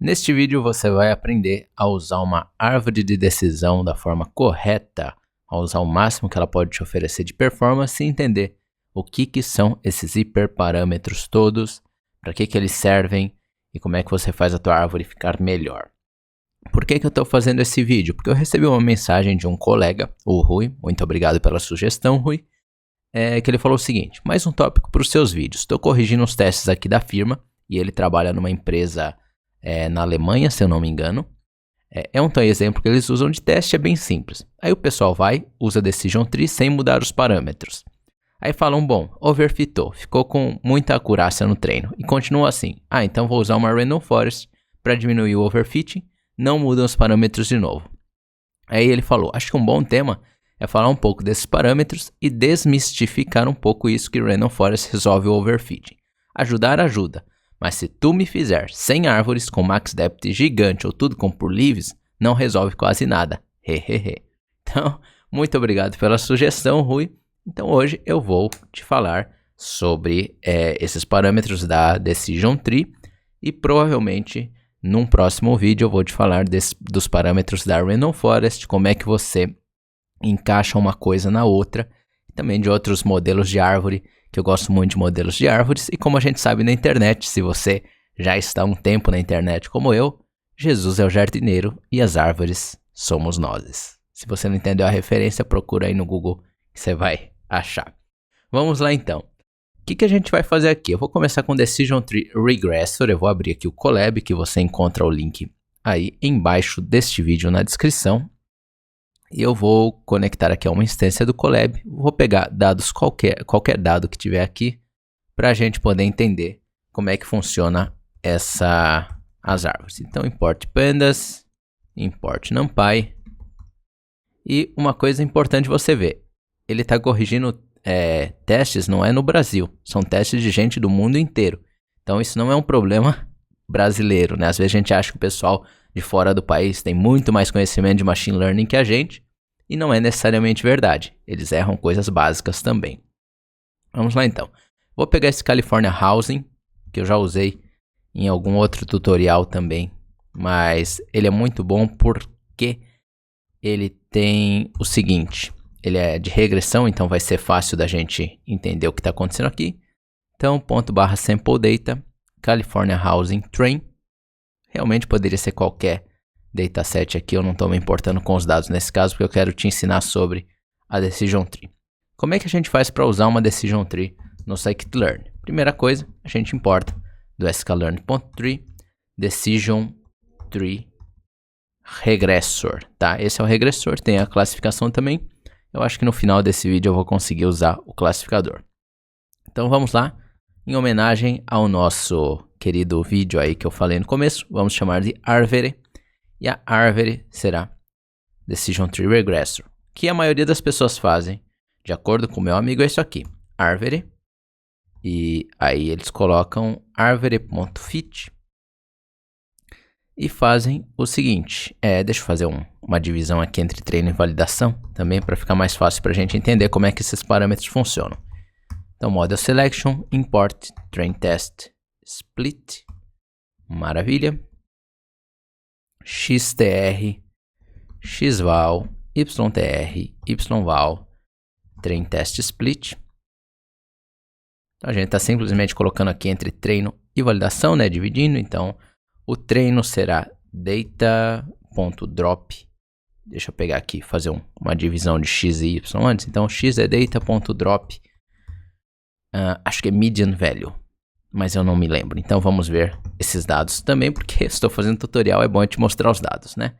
Neste vídeo você vai aprender a usar uma árvore de decisão da forma correta, a usar o máximo que ela pode te oferecer de performance e entender o que são esses hiperparâmetros todos, para que eles servem e como é que você faz a tua árvore ficar melhor. Por que eu estou fazendo esse vídeo? Porque eu recebi uma mensagem de um colega, o Rui, muito obrigado pela sugestão, Rui, que ele falou o seguinte: mais um tópico para os seus vídeos. Estou corrigindo os testes aqui da firma e ele trabalha numa empresa na Alemanha, se eu não me engano. Um exemplo que eles usam de teste, é bem simples. Aí o pessoal vai, usa Decision Tree sem mudar os parâmetros. Aí falam, bom, overfitou, ficou com muita acurácia no treino e continua assim. Então vou usar uma Random Forest para diminuir o overfitting, não mudam os parâmetros de novo. Aí ele falou, acho que um bom tema é falar um pouco desses parâmetros e desmistificar um pouco isso que Random Forest resolve o overfitting. Ajudar ajuda, mas se tu me fizer 100 árvores com max depth gigante ou tudo com por leaves, não resolve quase nada. Hehehe. Então, muito obrigado pela sugestão, Rui. Então hoje eu vou te falar sobre esses parâmetros da Decision Tree e provavelmente num próximo vídeo eu vou te falar dos parâmetros da Random Forest, como é que você encaixa uma coisa na outra, e também de outros modelos de árvore, que eu gosto muito de modelos de árvores, e como a gente sabe na internet, se você já está há um tempo na internet como eu, Jesus é o jardineiro e as árvores somos nós. Se você não entendeu a referência, procura aí no Google que você vai achar. Vamos lá então. O que a gente vai fazer aqui? Eu vou começar com Decision Tree Regressor. Eu vou abrir aqui o Colab, que você encontra o link aí embaixo deste vídeo na descrição. E eu vou conectar aqui a uma instância do Colab. Vou pegar dados, qualquer dado que tiver aqui, para a gente poder entender como é que funciona as árvores. Então, import pandas, import numpy. E uma coisa importante você ver, ele está corrigindo testes, não é no Brasil, são testes de gente do mundo inteiro. Então isso não é um problema brasileiro, né? Às vezes a gente acha que o pessoal de fora do país tem muito mais conhecimento de machine learning que a gente, e não é necessariamente verdade. Eles erram coisas básicas também. Vamos lá então. Vou pegar esse California Housing, que eu já usei em algum outro tutorial também, mas ele é muito bom porque ele tem o seguinte: ele é de regressão, então vai ser fácil da gente entender o que está acontecendo aqui. Então, /sample data, California Housing Train. Realmente poderia ser qualquer dataset aqui, eu não estou me importando com os dados nesse caso, porque eu quero te ensinar sobre a Decision Tree. Como é que a gente faz para usar uma Decision Tree no Scikit-learn? Primeira coisa, a gente importa do sklearn.tree Decision Tree Regressor, tá? Esse é o regressor, tem a classificação também. Eu acho que no final desse vídeo eu vou conseguir usar o classificador. Então vamos lá. Em homenagem ao nosso querido vídeo aí que eu falei no começo, vamos chamar de árvore. E a árvore será Decision Tree Regressor. O que a maioria das pessoas fazem, de acordo com o meu amigo, é isso aqui. Árvore. E aí eles colocam árvore.fit. E fazem o seguinte, deixa eu fazer uma divisão aqui entre treino e validação, também para ficar mais fácil para a gente entender como é que esses parâmetros funcionam. Então, model selection, import, train test, split, maravilha, xtr, xval, ytr, yval, train test split. Então, a gente está simplesmente colocando aqui entre treino e validação, né, dividindo, então o treino será data.drop. Deixa eu pegar aqui, fazer uma divisão de x e y antes. Então, x é data.drop. Acho que é median value, mas eu não me lembro. Então, vamos ver esses dados também, porque estou fazendo tutorial, é bom eu te mostrar os dados, né?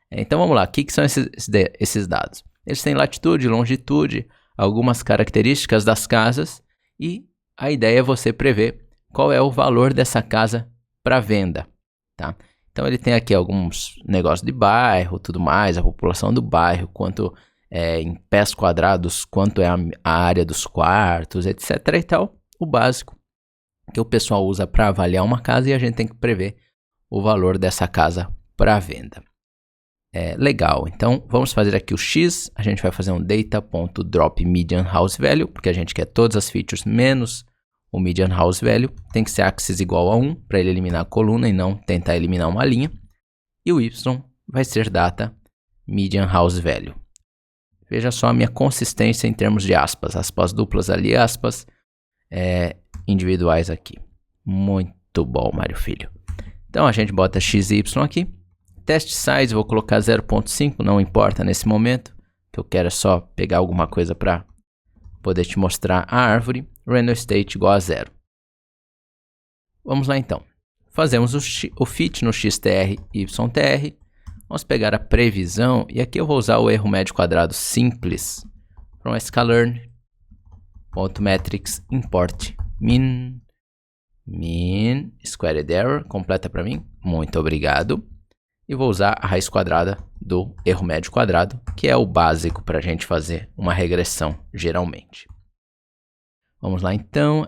Então, vamos lá. O que são esses dados? Eles têm latitude, longitude, algumas características das casas, e a ideia é você prever qual é o valor dessa casa para venda. Tá? Então ele tem aqui alguns negócios de bairro, tudo mais, a população do bairro, quanto em pés quadrados, quanto é a área dos quartos, etc. e tal. O básico que o pessoal usa para avaliar uma casa, e a gente tem que prever o valor dessa casa para venda. Legal, então vamos fazer aqui o X, a gente vai fazer um data.drop median house value, porque a gente quer todas as features menos o median house value tem que ser axis igual a 1 para ele eliminar a coluna e não tentar eliminar uma linha. E o y vai ser data median house value. Veja só a minha consistência em termos de aspas. Aspas duplas ali, aspas individuais aqui. Muito bom, Mário Filho. Então a gente bota x e y aqui. Test size vou colocar 0.5, não importa nesse momento. O que eu quero é só pegar alguma coisa para poder te mostrar a árvore. Random state igual a 0. Vamos lá então. Fazemos o fit no xtr e ytr. Vamos pegar a previsão e aqui eu vou usar o erro médio quadrado simples from sklearn.metrics import min squared error. Completa para mim. Muito obrigado. E vou usar a raiz quadrada do erro médio quadrado, que é o básico para a gente fazer uma regressão geralmente. Vamos lá então,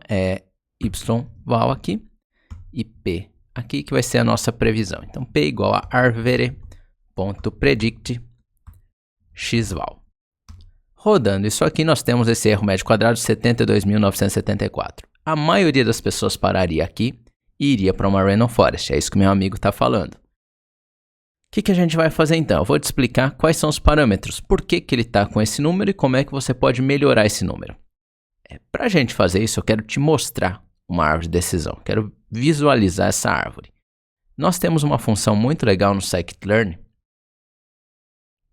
yval aqui e p aqui, que vai ser a nossa previsão. Então p igual a arvere.predict xval. Rodando isso aqui, nós temos esse erro médio quadrado de 72.974. A maioria das pessoas pararia aqui e iria para uma random forest, é isso que meu amigo está falando. O que a gente vai fazer então? Eu vou te explicar quais são os parâmetros, por que ele está com esse número e como é que você pode melhorar esse número. Para a gente fazer isso, eu quero te mostrar uma árvore de decisão, quero visualizar essa árvore. Nós temos uma função muito legal no scikit-learn,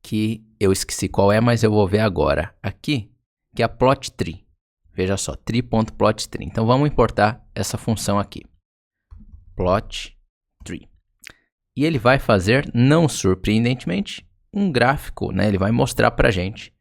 que eu esqueci qual é, mas eu vou ver agora aqui, que é a plot tree. Veja só, tree.plotTree. Então vamos importar essa função aqui, plot tree. E ele vai fazer, não surpreendentemente, um gráfico, né? Ele vai mostrar pra gente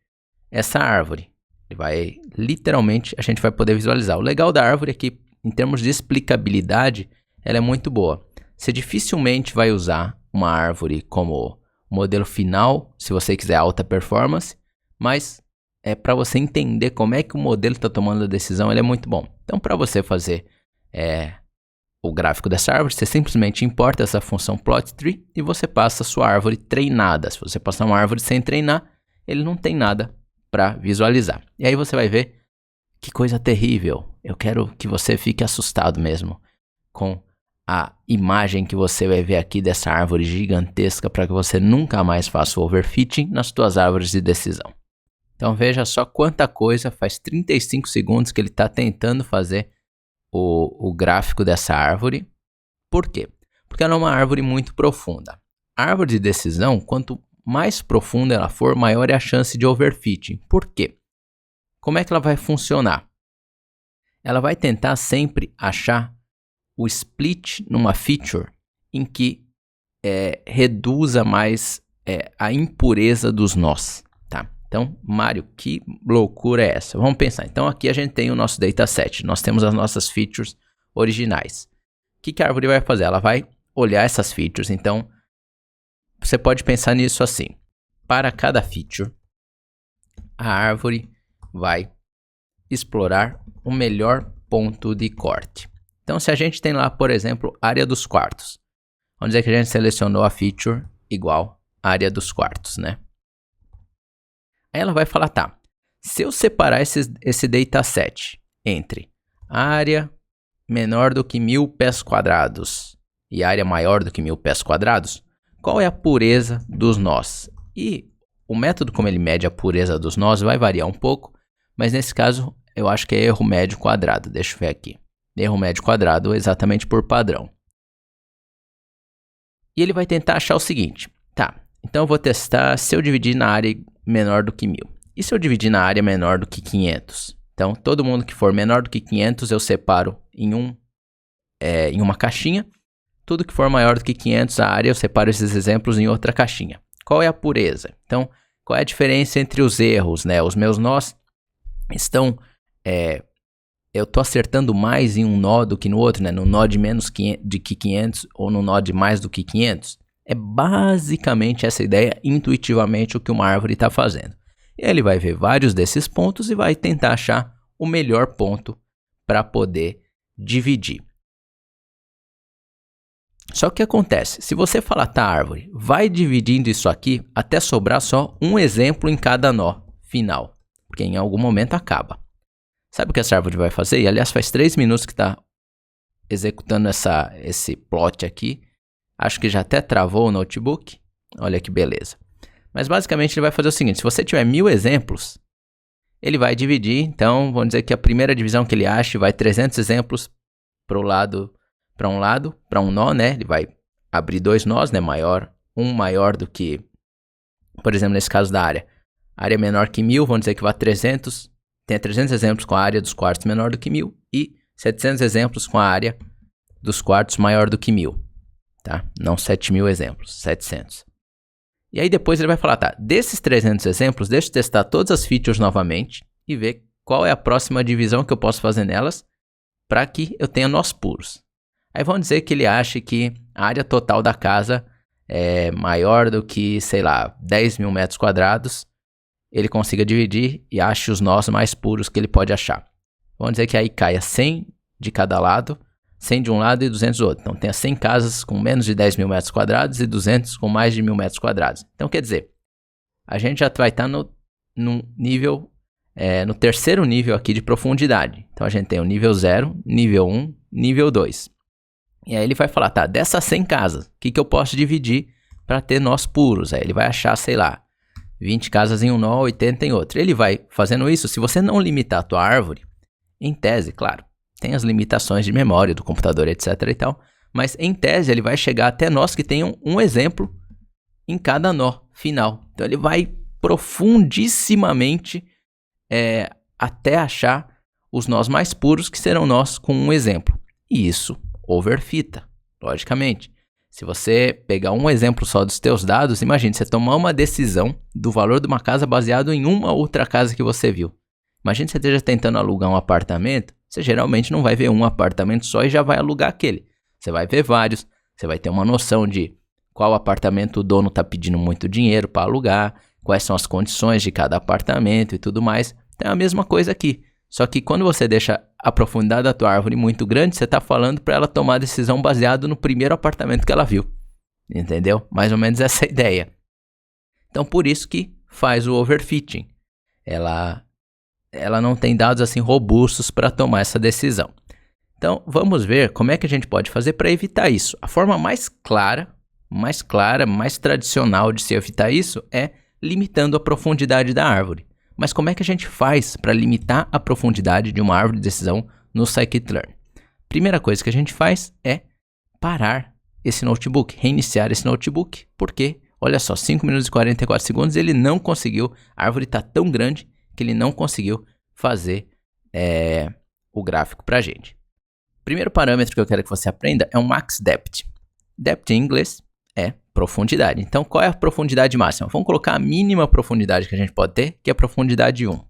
essa árvore. Ele vai, literalmente, a gente vai poder visualizar. O legal da árvore é que, em termos de explicabilidade, ela é muito boa. Você dificilmente vai usar uma árvore como modelo final, se você quiser alta performance, mas para você entender como é que o modelo está tomando a decisão, ele é muito bom. Então, para você fazer o gráfico dessa árvore, você simplesmente importa essa função plotTree e você passa a sua árvore treinada. Se você passar uma árvore sem treinar, ele não tem nada para visualizar. E aí você vai ver que coisa terrível. Eu quero que você fique assustado mesmo com a imagem que você vai ver aqui dessa árvore gigantesca para que você nunca mais faça o overfitting nas suas árvores de decisão. Então veja só quanta coisa, faz 35 segundos que ele está tentando fazer o gráfico dessa árvore. Por quê? Porque ela é uma árvore muito profunda. A árvore de decisão, quanto mais profunda ela for, maior é a chance de overfitting. Por quê? Como é que ela vai funcionar? Ela vai tentar sempre achar o split numa feature em que reduza mais a impureza dos nós, tá? Então, Mário, que loucura é essa? Vamos pensar. Então, aqui a gente tem o nosso dataset. Nós temos as nossas features originais. O que a árvore vai fazer? Ela vai olhar essas features. Então, você pode pensar nisso assim. Para cada feature, a árvore vai explorar o melhor ponto de corte. Então, se a gente tem lá, por exemplo, área dos quartos. Vamos dizer que a gente selecionou a feature igual área dos quartos, né? Aí ela vai falar, tá, se eu separar esse dataset entre área menor do que 1000 pés quadrados e área maior do que 1000 pés quadrados, qual é a pureza dos nós? E o método como ele mede a pureza dos nós vai variar um pouco, mas nesse caso eu acho que é erro médio quadrado. Deixa eu ver aqui. Erro médio quadrado exatamente por padrão. E ele vai tentar achar o seguinte, tá, então eu vou testar se eu dividir na área menor do que 1000. E se eu dividir na área menor do que 500? Então, todo mundo que for menor do que 500 eu separo em uma caixinha. Tudo que for maior do que 500 a área eu separo esses exemplos em outra caixinha. Qual é a pureza? Então, qual é a diferença entre os erros, né? Os meus nós estão... eu estou acertando mais em um nó do que no outro, né? No nó de menos de que 500 ou no nó de mais do que 500. É basicamente essa ideia, intuitivamente, o que uma árvore está fazendo. Ele vai ver vários desses pontos e vai tentar achar o melhor ponto para poder dividir. Só que o que acontece? Se você falar, tá, árvore, vai dividindo isso aqui até sobrar só um exemplo em cada nó final, porque em algum momento acaba. Sabe o que essa árvore vai fazer? E aliás, faz 3 minutos que está executando esse plot aqui. Acho que já até travou o notebook. Olha que beleza. Mas basicamente ele vai fazer o seguinte, se você tiver 1000 exemplos, ele vai dividir, então vamos dizer que a primeira divisão que ele acha vai 300 exemplos para um nó, né? Ele vai abrir 2 nós, né? Um maior do que, por exemplo, nesse caso da área. Área menor que 1000, vamos dizer que vai 300, tem 300 exemplos com a área dos quartos menor do que 1000 e 700 exemplos com a área dos quartos maior do que 1000, tá? Não 7000 exemplos, 700. E aí depois ele vai falar, tá, desses 300 exemplos, deixa eu testar todas as features novamente e ver qual é a próxima divisão que eu posso fazer nelas para que eu tenha nós puros. Aí vamos dizer que ele acha que a área total da casa é maior do que, sei lá, 10.000 metros quadrados, ele consiga dividir e ache os nós mais puros que ele pode achar. Vamos dizer que aí caia 100 de cada lado, 100 de um lado e 200 do outro. Então, tenha 100 casas com menos de 10.000 metros quadrados e 200 com mais de 1.000 metros quadrados. Então, quer dizer, a gente já vai estar no nível, no terceiro nível aqui de profundidade. Então, a gente tem o nível 0, nível 1, nível 2. E aí ele vai falar, tá, dessas 100 casas, o que eu posso dividir para ter nós puros? Aí ele vai achar, sei lá, 20 casas em um nó, 80 em outro. Ele vai fazendo isso, se você não limitar a tua árvore, em tese, claro, tem as limitações de memória do computador, etc e tal, mas em tese ele vai chegar até nós que tenham um exemplo em cada nó final. Então ele vai profundissimamente até achar os nós mais puros, que serão nós com um exemplo. E isso overfita, logicamente. Se você pegar um exemplo só dos teus dados, imagine você tomar uma decisão do valor de uma casa baseado em uma outra casa que você viu. Imagine você esteja tentando alugar um apartamento, você geralmente não vai ver um apartamento só e já vai alugar aquele. Você vai ver vários, você vai ter uma noção de qual apartamento o dono está pedindo muito dinheiro para alugar, quais são as condições de cada apartamento e tudo mais. Então é a mesma coisa aqui. Só que quando você deixa a profundidade da tua árvore muito grande, você está falando para ela tomar a decisão baseado no primeiro apartamento que ela viu. Entendeu? Mais ou menos essa é a ideia. Então por isso que faz o overfitting. Ela não tem dados assim robustos para tomar essa decisão. Então, vamos ver como é que a gente pode fazer para evitar isso. A forma mais clara, mais tradicional de se evitar isso é limitando a profundidade da árvore. Mas como é que a gente faz para limitar a profundidade de uma árvore de decisão no scikit-learn? Primeira coisa que a gente faz é parar esse notebook, reiniciar esse notebook, porque, olha só, 5 minutos e 44 segundos ele não conseguiu, a árvore está tão grande que ele não conseguiu fazer o gráfico para a gente. Primeiro parâmetro que eu quero que você aprenda é o max depth. Depth em inglês é profundidade. Então, qual é a profundidade máxima? Vamos colocar a mínima profundidade que a gente pode ter, que é a profundidade 1.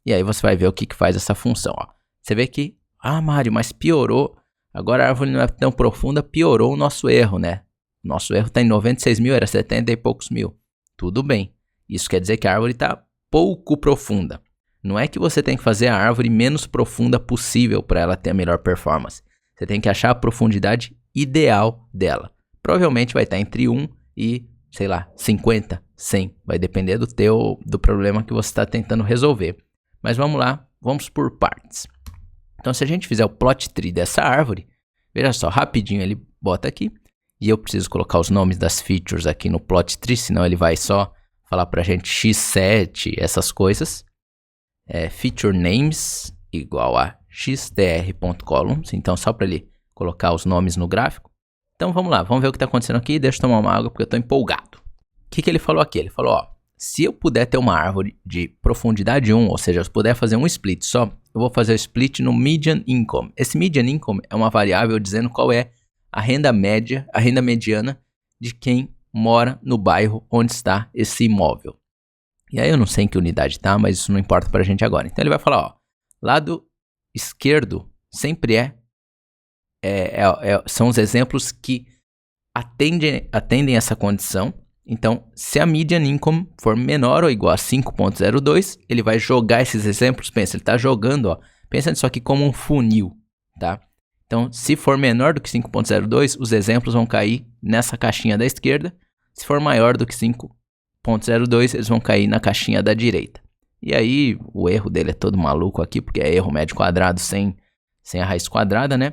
E aí você vai ver o que faz essa função. Ó. Você vê que, Mário, mas piorou. Agora a árvore não é tão profunda, piorou o nosso erro, né? Nosso erro está em 96 mil, era 70 e poucos mil. Tudo bem. Isso quer dizer que a árvore está pouco profunda. Não é que você tem que fazer a árvore menos profunda possível para ela ter a melhor performance. Você tem que achar a profundidade ideal dela. Provavelmente vai estar entre 1 e, sei lá, 50, 100. Vai depender do problema que você está tentando resolver. Mas vamos lá, vamos por partes. Então, se a gente fizer o plot tree dessa árvore, veja só, rapidinho ele bota aqui. E eu preciso colocar os nomes das features aqui no plot tree, senão ele vai só falar pra gente x7, essas coisas. Feature names igual a xtr.columns. Então, só para ele colocar os nomes no gráfico. Então, vamos lá, vamos ver o que está acontecendo aqui. Deixa eu tomar uma água porque eu estou empolgado. O que ele falou aqui? Ele falou, se eu puder ter uma árvore de profundidade 1, ou seja, se eu puder fazer um split só, eu vou fazer o split no median income. Esse median income é uma variável dizendo qual é a renda média, a renda mediana de quem mora no bairro onde está esse imóvel. E aí eu não sei em que unidade está, mas isso não importa para a gente agora. Então ele vai falar, lado esquerdo sempre são os exemplos que atendem essa condição. Então, se a median income for menor ou igual a 5.02, ele vai jogar esses exemplos. Pensa, ele está jogando, pensa nisso aqui como um funil, tá? Então, se for menor do que 5.02, os exemplos vão cair nessa caixinha da esquerda. Se for maior do que 5.02, eles vão cair na caixinha da direita. E aí o erro dele é todo maluco aqui, porque é erro médio quadrado sem a raiz quadrada, né?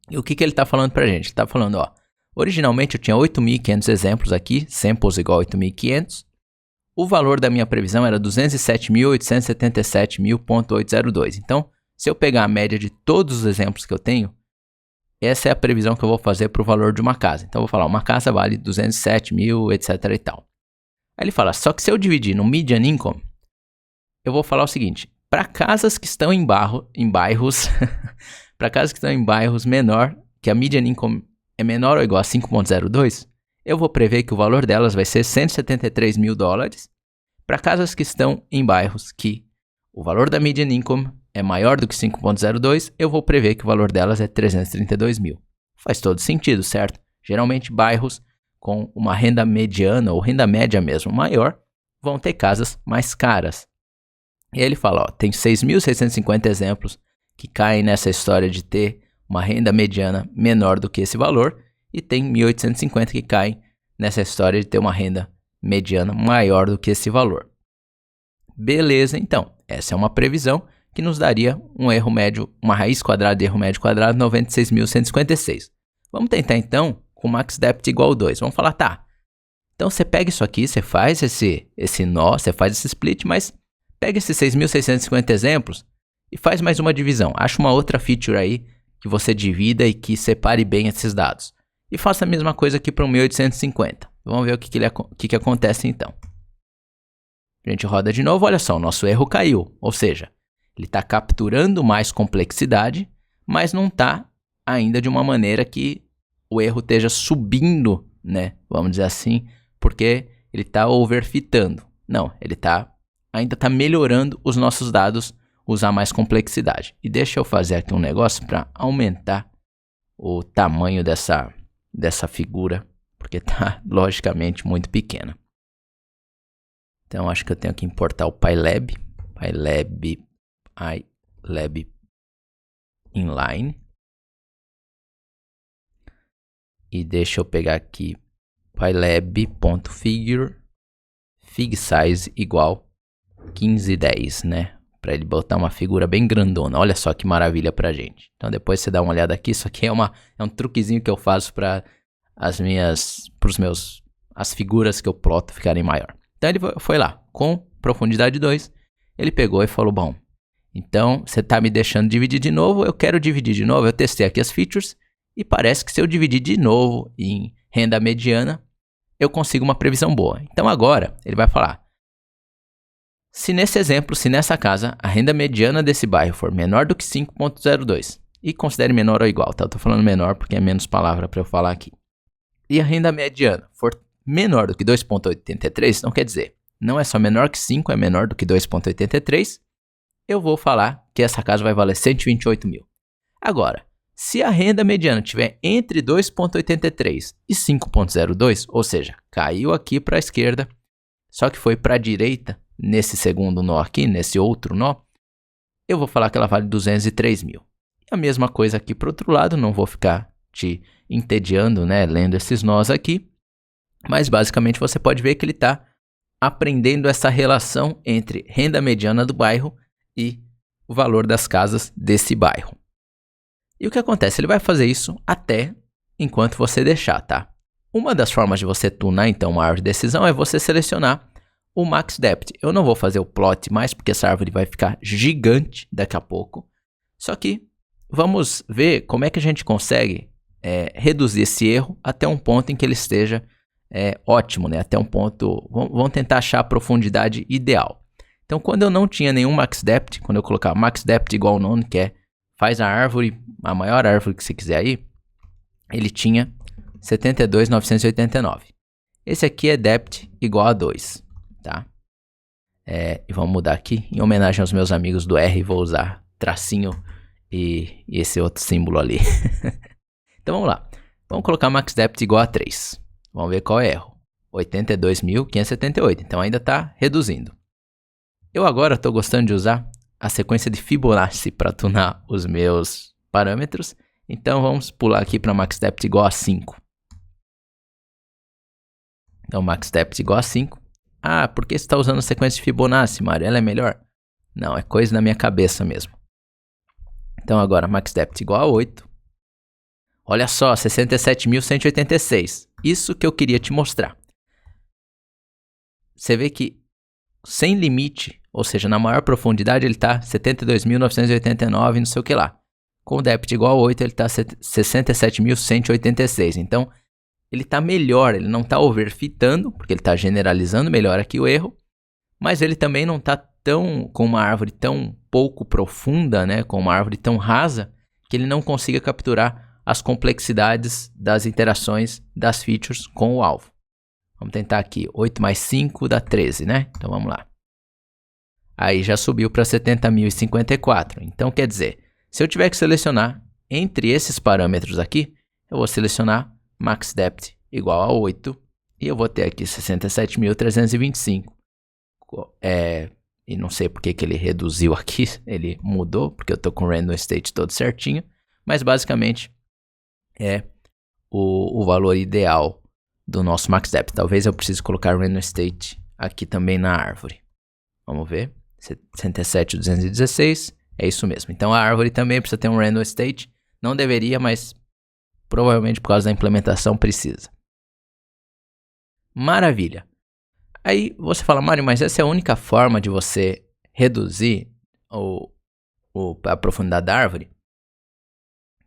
E o que ele está falando pra gente? Ele está falando, ó, originalmente eu tinha 8.500 exemplos aqui, samples igual a 8.500. O valor da minha previsão era 207.877.802. Então, se eu pegar a média de todos os exemplos que eu tenho, essa é a previsão que eu vou fazer para o valor de uma casa. Então, eu vou falar, uma casa vale 207 mil, etc e tal. Aí ele fala, só que se eu dividir no median income, eu vou falar o seguinte, para casas que estão em bairros, para casas que estão em bairros menor, que a median income é menor ou igual a 5.02, eu vou prever que o valor delas vai ser 173 mil dólares. Para casas que estão em bairros que o valor da median income é maior do que 5.02, eu vou prever que o valor delas é 332 mil. Faz todo sentido, certo? Geralmente bairros com uma renda mediana ou renda média mesmo maior vão ter casas mais caras. E aí ele fala, ó, tem 6.650 exemplos que caem nessa história de ter uma renda mediana menor do que esse valor e tem 1.850 que caem nessa história de ter uma renda mediana maior do que esse valor. Beleza, então, essa é uma previsão que nos daria um erro médio, uma raiz quadrada de erro médio quadrado, 96.156. Vamos tentar então com max depth igual a 2. Vamos falar, tá, então você pega isso aqui, você faz esse nó, você faz esse split, mas pega esses 6.650 exemplos e faz mais uma divisão. Acha uma outra feature aí que você divida e que separe bem esses dados. E faça a mesma coisa aqui para o 1.850. Vamos ver o que acontece então. A gente roda de novo, olha só, o nosso erro caiu. Ou seja, ele está capturando mais complexidade, mas não está ainda de uma maneira que o erro esteja subindo, né? Vamos dizer assim, porque ele está overfitando. Não, ele ainda está melhorando os nossos dados, usar mais complexidade. E deixa eu fazer aqui um negócio para aumentar o tamanho dessa figura, porque está logicamente muito pequena. Então acho que eu tenho que importar o PyLab inline. E deixa eu pegar aqui pylab.figure fig size igual 1510, né? Para ele botar uma figura bem grandona. Olha só que maravilha pra gente. Então depois você dá uma olhada aqui. Isso aqui é um truquezinho que eu faço para as figuras que eu ploto ficarem maior. Então ele foi lá com profundidade 2. Ele pegou e falou, bom, então você tá me deixando dividir de novo. Eu quero dividir de novo. Eu testei aqui as features e parece que se eu dividir de novo em renda mediana, eu consigo uma previsão boa. Então agora ele vai falar, se nesse exemplo, se nessa casa, a renda mediana desse bairro for menor do que 5.02, e considere menor ou igual, tá? Eu tô falando menor porque é menos palavra para eu falar aqui. E a renda mediana for menor do que 2.83, então quer dizer, não é só menor que 5, é menor do que 2.83, eu vou falar que essa casa vai valer 128 mil. Agora, se a renda mediana estiver entre 2.83 e 5.02, ou seja, caiu aqui para a esquerda, só que foi para a direita, nesse segundo nó aqui, nesse outro nó, eu vou falar que ela vale 203 mil. A mesma coisa aqui para o outro lado, não vou ficar te entediando, né, lendo esses nós aqui, mas basicamente você pode ver que ele está aprendendo essa relação entre renda mediana do bairro e o valor das casas desse bairro. E o que acontece? Ele vai fazer isso até enquanto você deixar, tá? Uma das formas de você tunar, então, uma árvore de decisão é você selecionar o max depth. Eu não vou fazer o plot mais, porque essa árvore vai ficar gigante daqui a pouco. Só que vamos ver como é que a gente consegue reduzir esse erro até um ponto em que ele esteja ótimo, né? Até um ponto... Vamos tentar achar a profundidade ideal. Então, quando eu não tinha nenhum max depth, quando eu colocar max depth igual none, que é faz a árvore, a maior árvore que você quiser aí, ele tinha 72.989. Esse aqui é depth igual a 2, tá? E vamos mudar aqui. Em homenagem aos meus amigos do R, vou usar tracinho e esse outro símbolo ali. Então vamos lá. Vamos colocar max depth igual a 3. Vamos ver qual é o erro. 82.578. Então ainda está reduzindo. Eu agora estou gostando de usar a sequência de Fibonacci para tunar os meus parâmetros. Então vamos pular aqui para max depth igual a 5. Então max depth igual a 5. Ah, por que você está usando a sequência de Fibonacci, Mário? Ela é melhor? Não, é coisa na minha cabeça mesmo. Então agora, max depth igual a 8. Olha só, 67.186. Isso que eu queria te mostrar. Você vê que sem limite, ou seja, na maior profundidade ele está 72.989, não sei o que lá. Com o depth igual a 8, ele está 67.186. Então, ele está melhor, ele não está overfitando, porque ele está generalizando melhor aqui o erro, mas ele também não está com uma árvore tão pouco profunda, né, com uma árvore tão rasa, que ele não consiga capturar as complexidades das interações das features com o alvo. Vamos tentar aqui, 8 mais 5 dá 13, né? Então vamos lá. Aí já subiu para 70.054. Então quer dizer, se eu tiver que selecionar entre esses parâmetros aqui, eu vou selecionar max depth igual a 8 e eu vou ter aqui 67.325. E não sei porque que ele reduziu aqui, ele mudou, porque eu estou com o random state todo certinho, mas basicamente é o valor ideal do nosso max depth. Talvez eu precise colocar o random state aqui também na árvore. Vamos ver. 67.216, é isso mesmo. Então a árvore também precisa ter um random state. Não deveria, mas provavelmente por causa da implementação precisa. Maravilha. Aí você fala, Mário, mas essa é a única forma de você reduzir a profundidade da árvore?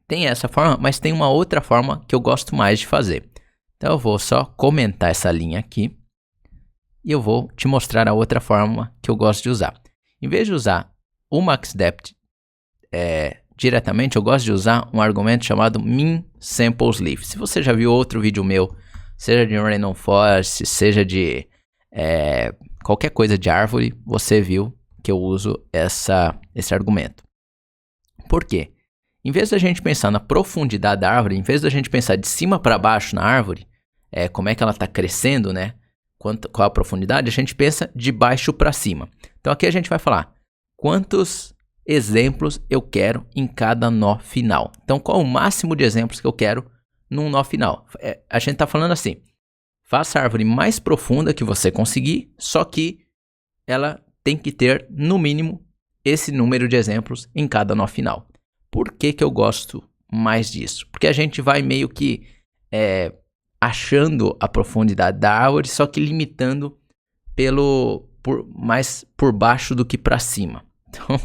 Tem essa forma, mas tem uma outra forma que eu gosto mais de fazer. Então eu vou só comentar essa linha aqui e eu vou te mostrar a outra forma que eu gosto de usar. Em vez de usar o max depth diretamente, eu gosto de usar um argumento chamado min samples leaf. Se você já viu outro vídeo meu, seja de random forest, seja de qualquer coisa de árvore, você viu que eu uso esse argumento. Por quê? Em vez da gente pensar na profundidade da árvore, em vez da gente pensar de cima para baixo na árvore, como é que ela está crescendo, né? Qual a profundidade, a gente pensa de baixo para cima. Então aqui a gente vai falar quantos exemplos eu quero em cada nó final. Então qual o máximo de exemplos que eu quero num nó final? A gente está falando assim, faça a árvore mais profunda que você conseguir, só que ela tem que ter no mínimo esse número de exemplos em cada nó final. Por que que eu gosto mais disso? Porque a gente vai meio que achando a profundidade da árvore, só que limitando mais por baixo do que para cima. Então,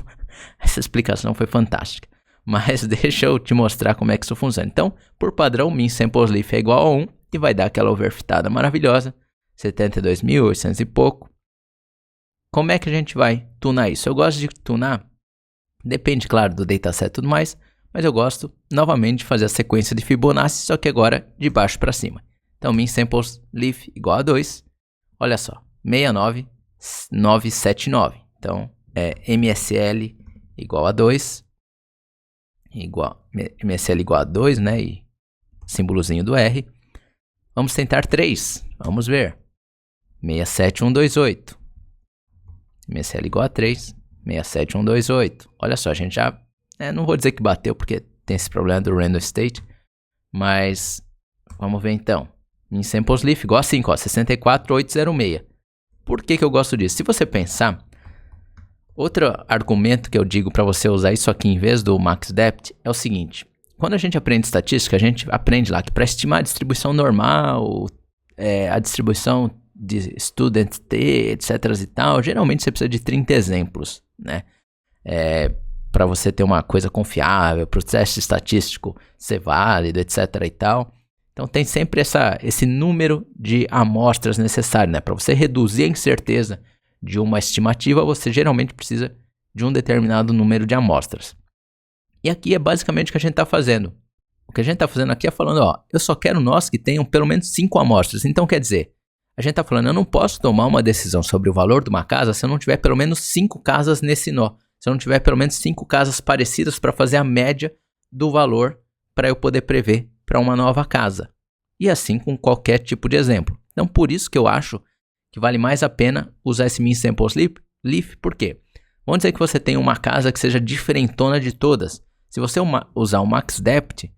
essa explicação foi fantástica. Mas deixa eu te mostrar como é que isso funciona. Então, por padrão, min samples leaf é igual a 1 e vai dar aquela overfitada maravilhosa, 72.800 e pouco. Como é que a gente vai tunar isso? Eu gosto de tunar, depende, claro, do dataset e tudo mais, mas eu gosto, novamente, de fazer a sequência de Fibonacci, só que agora de baixo para cima. Então, min samples leaf igual a 2, olha só, 69.979. Então, MSL igual a 2, MSL igual a 2, né, e símbolozinho do R. Vamos tentar 3, vamos ver, 67.128, MSL igual a 3, 67.128. Olha só, a gente já, não vou dizer que bateu porque tem esse problema do random state, mas vamos ver então. Min samples leaf igual a 5, ó, 64.806. Por que que eu gosto disso? Se você pensar, outro argumento que eu digo para você usar isso aqui em vez do max depth é o seguinte. Quando a gente aprende estatística, a gente aprende lá que para estimar a distribuição normal, a distribuição de student T, etc e tal, geralmente você precisa de 30 exemplos, né? Para você ter uma coisa confiável, para o teste estatístico ser válido, etc e tal. Então tem sempre esse número de amostras necessário, né? Para você reduzir a incerteza de uma estimativa, você geralmente precisa de um determinado número de amostras. E aqui é basicamente o que a gente está fazendo. O que a gente está fazendo aqui é falando, ó, eu só quero nós que tenham pelo menos 5 amostras. Então quer dizer, a gente está falando, eu não posso tomar uma decisão sobre o valor de uma casa se eu não tiver pelo menos 5 casas nesse nó. Se eu não tiver pelo menos 5 casas parecidas para fazer a média do valor para eu poder prever para uma nova casa. E assim com qualquer tipo de exemplo. Então por isso que eu acho que vale mais a pena usar esse min samples leaf. Por quê? Vamos dizer que você tem uma casa que seja diferentona de todas. Se você usar o max depth,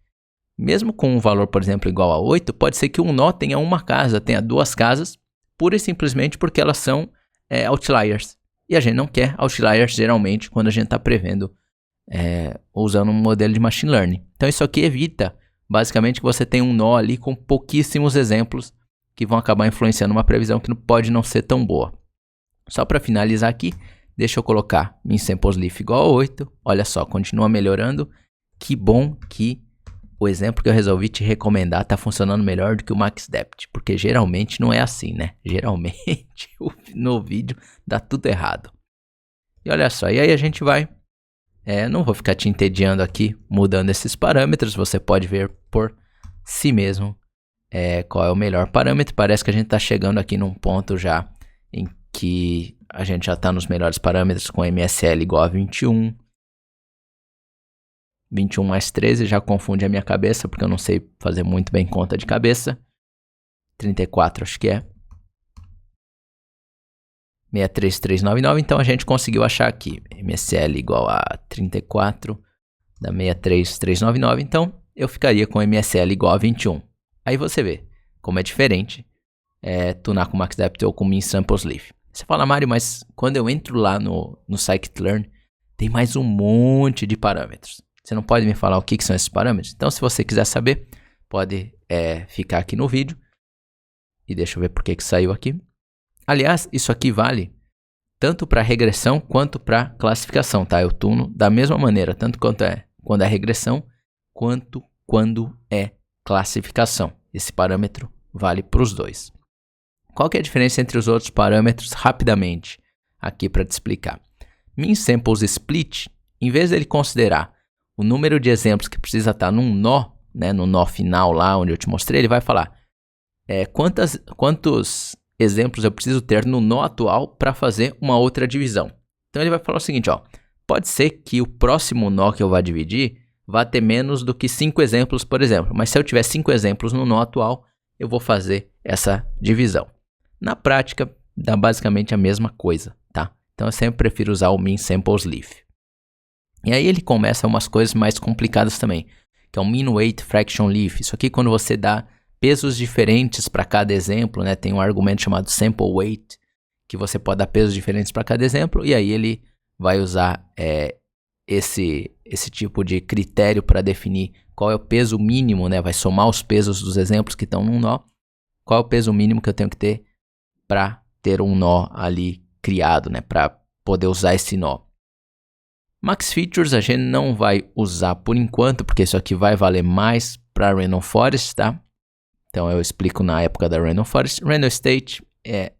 mesmo com um valor, por exemplo, igual a 8, pode ser que um nó tenha uma casa, tenha 2 casas, pura e simplesmente porque elas são outliers. E a gente não quer outliers geralmente quando a gente está prevendo usando um modelo de machine learning. Então isso aqui evita basicamente que você tenha um nó ali com pouquíssimos exemplos que vão acabar influenciando uma previsão que pode não ser tão boa. Só para finalizar aqui, deixa eu colocar min samples leaf igual a 8. Olha só, continua melhorando. Que bom que o exemplo que eu resolvi te recomendar está funcionando melhor do que o MaxDepth, porque geralmente não é assim, né? Geralmente no vídeo dá tudo errado. E olha só, e aí a gente vai... não vou ficar te entediando aqui mudando esses parâmetros, você pode ver por si mesmo qual é o melhor parâmetro. Parece que a gente está chegando aqui num ponto já em que a gente já está nos melhores parâmetros com MSL igual a 21. 21 mais 13 já confunde a minha cabeça, porque eu não sei fazer muito bem conta de cabeça. 34 acho que é. 63399, então a gente conseguiu achar aqui. MSL igual a 34 da 63399, então eu ficaria com MSL igual a 21. Aí você vê como é diferente tunar com MaxDepth ou com min samples leaf. Você fala, Mário, mas quando eu entro lá no scikit-learn, tem mais um monte de parâmetros. Você não pode me falar o que são esses parâmetros? Então, se você quiser saber, pode ficar aqui no vídeo. E deixa eu ver por que saiu aqui. Aliás, isso aqui vale tanto para regressão quanto para classificação, tá? Eu tuno da mesma maneira, tanto quando é regressão, quanto quando é classificação. Esse parâmetro vale para os dois. Qual que é a diferença entre os outros parâmetros? Rapidamente, aqui para te explicar. Min samples split, em vez dele considerar o número de exemplos que precisa estar num nó, né, no nó final lá onde eu te mostrei, ele vai falar quantos exemplos eu preciso ter no nó atual para fazer uma outra divisão. Então ele vai falar o seguinte, ó, pode ser que o próximo nó que eu vá dividir vá ter menos do que 5 exemplos, por exemplo, mas se eu tiver 5 exemplos no nó atual, eu vou fazer essa divisão. Na prática, dá basicamente a mesma coisa, tá? Então eu sempre prefiro usar o min samples leaf. E aí ele começa umas coisas mais complicadas também, que é o min weight fraction leaf. Isso aqui quando você dá pesos diferentes para cada exemplo, né? Tem um argumento chamado sample weight, que você pode dar pesos diferentes para cada exemplo, e aí ele vai usar esse tipo de critério para definir qual é o peso mínimo, né? Vai somar os pesos dos exemplos que estão num nó. Qual é o peso mínimo que eu tenho que ter para ter um nó ali criado, né? Para poder usar esse nó. Max Features a gente não vai usar por enquanto, porque isso aqui vai valer mais para Random Forest, tá? Então eu explico na época da Random Forest. Random State é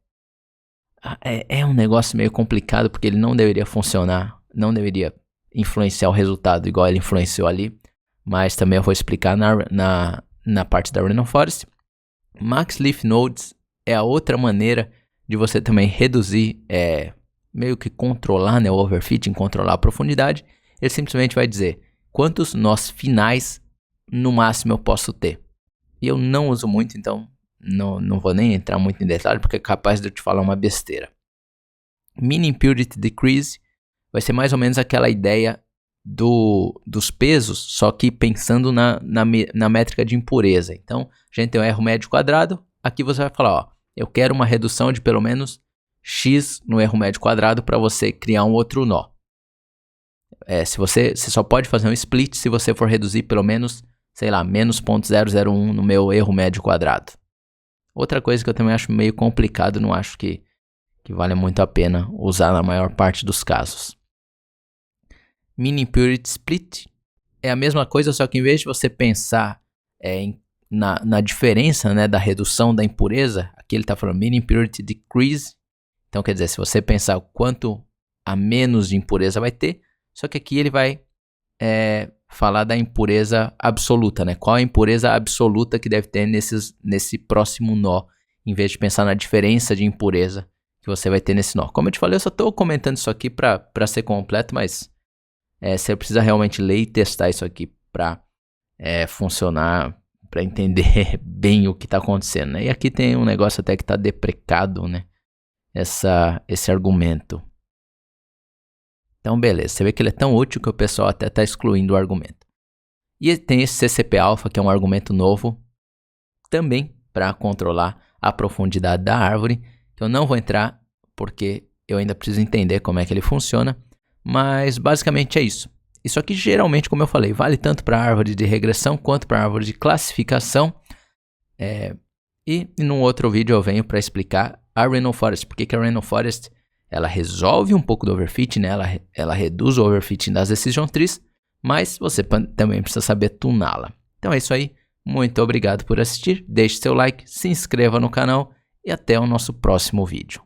um negócio meio complicado, porque ele não deveria funcionar, não deveria influenciar o resultado igual ele influenciou ali, mas também eu vou explicar na parte da Random Forest. Max Leaf Nodes é a outra maneira de você também reduzir, meio que controlar, né, o overfitting, controlar a profundidade. Ele simplesmente vai dizer quantos nós finais no máximo eu posso ter. E eu não uso muito, então não vou nem entrar muito em detalhe, porque é capaz de eu te falar uma besteira. Min Impurity Decrease vai ser mais ou menos aquela ideia dos pesos, só que pensando na métrica de impureza. Então, a gente tem o erro médio quadrado. Aqui você vai falar, ó, eu quero uma redução de pelo menos x no erro médio quadrado para você criar um outro nó. Você só pode fazer um split se você for reduzir pelo menos, sei lá, menos 0.001 no meu erro médio quadrado. Outra coisa que eu também acho meio complicado, não acho que vale muito a pena usar na maior parte dos casos. Min Impurity Split é a mesma coisa, só que em vez de você pensar na diferença, né, da redução da impureza, aqui ele está falando Min Impurity Decrease. Então quer dizer, se você pensar o quanto a menos de impureza vai ter, só que aqui ele vai falar da impureza absoluta, né? Qual a impureza absoluta que deve ter nesse próximo nó, em vez de pensar na diferença de impureza que você vai ter nesse nó. Como eu te falei, eu só estou comentando isso aqui para ser completo, mas você precisa realmente ler e testar isso aqui para funcionar, para entender bem o que está acontecendo, né? E aqui tem um negócio até que está deprecado, né? Esse argumento. Então, beleza. Você vê que ele é tão útil que o pessoal até está excluindo o argumento. E tem esse CCP alpha, que é um argumento novo, também para controlar a profundidade da árvore, que eu não vou entrar porque eu ainda preciso entender como é que ele funciona, mas basicamente é isso. Isso aqui geralmente, como eu falei, vale tanto para a árvore de regressão quanto para a árvore de classificação. E num outro vídeo eu venho para explicar a Random Forest, porque a Random Forest ela resolve um pouco do overfitting, né? Ela reduz o overfitting das decision trees, mas você também precisa saber tuná-la. Então é isso aí, muito obrigado por assistir, deixe seu like, se inscreva no canal e até o nosso próximo vídeo.